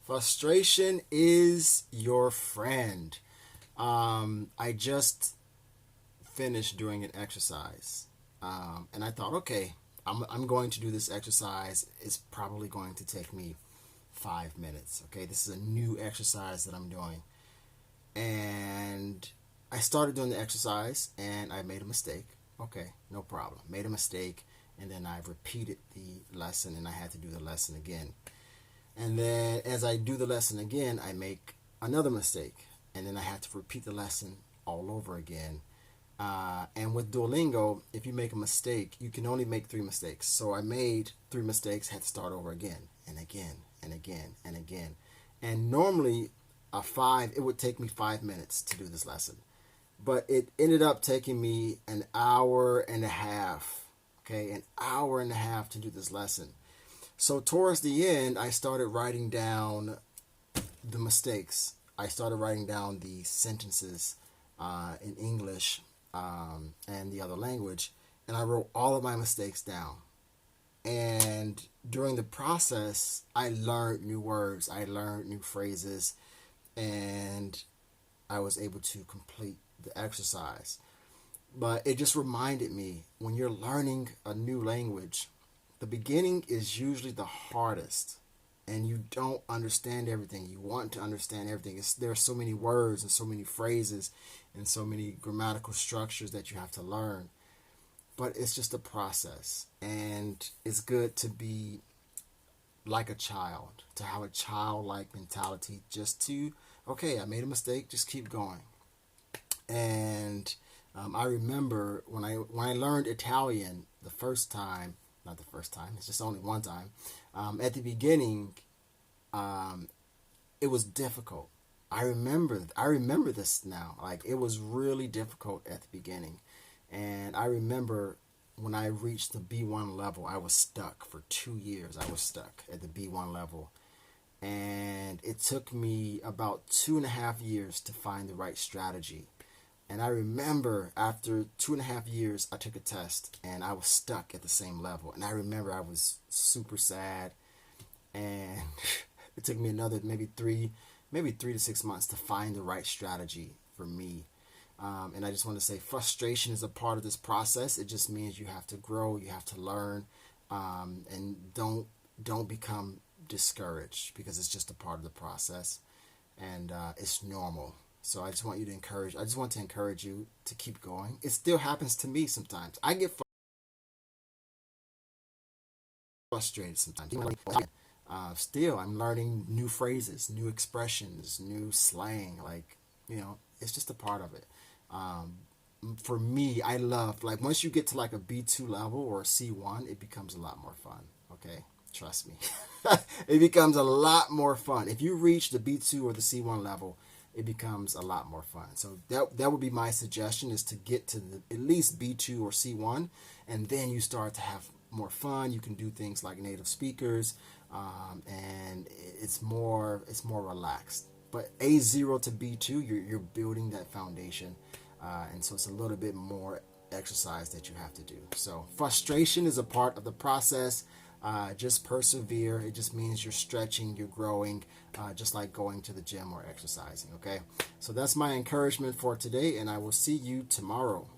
Frustration is your friend. I just finished doing an exercise, and I thought, okay, I'm going to do this exercise. It's probably going to take me 5 minutes. Okay, this is a new exercise that I'm doing, and I started doing the exercise, and I made a mistake. Okay, no problem. Made a mistake, and then I repeated the lesson, and I had to do the lesson again. And then as I do the lesson again, I make another mistake. And then I have to repeat the lesson all over again. And with Duolingo, if you make a mistake, you can only make 3 mistakes. So I made 3 mistakes, had to start over again and again and again and again. And normally, it would take me 5 minutes to do this lesson. But it ended up taking me an hour and a half. Okay, an hour and a half to do this lesson. So towards the end, I started writing down the mistakes. I started writing down the sentences in English and the other language, and I wrote all of my mistakes down. And during the process, I learned new words, I learned new phrases, and I was able to complete the exercise. But it just reminded me, when you're learning a new language, the beginning is usually the hardest, and you don't understand everything. You want to understand everything. There are so many words and so many phrases and so many grammatical structures that you have to learn. But it's just a process, and it's good to be like a child, to have a childlike mentality, just to, okay, I made a mistake, just keep going. And I remember when I learned Italian the first time, not the first time, it's just only one time. At the beginning, um, it was difficult. I remember this now. Like, it was really difficult at the beginning. And I remember when I reached the B1 level, I was stuck for 2 years. I was stuck at the B1 level. And it took me about 2.5 years to find the right strategy. And I remember after 2.5 years, I took a test and I was stuck at the same level. And I remember I was super sad. And it took me another maybe 3 to 6 months to find the right strategy for me. And I just want to say, frustration is a part of this process. It just means you have to grow, you have to learn, and don't become discouraged, because it's just a part of the process, and it's normal. So I just want to encourage you to keep going. It still happens to me sometimes. I get frustrated sometimes. Still, I'm learning new phrases, new expressions, new slang. Like, it's just a part of it. Um, for me, I love, like, once you get to like a B2 level or a C1, it becomes a lot more fun. Okay, trust me, it becomes a lot more fun. If you reach the B2 or the C1 level, it becomes a lot more fun. So that would be my suggestion, is to get to at least B2 or C1, and then you start to have more fun. You can do things like native speakers, and it's more relaxed. But A0 to B2, you're building that foundation, and so it's a little bit more exercise that you have to do. So frustration is a part of the process. Just persevere. It just means you're stretching, you're growing, just like going to the gym or exercising. Okay, so that's my encouragement for today, and I will see you tomorrow.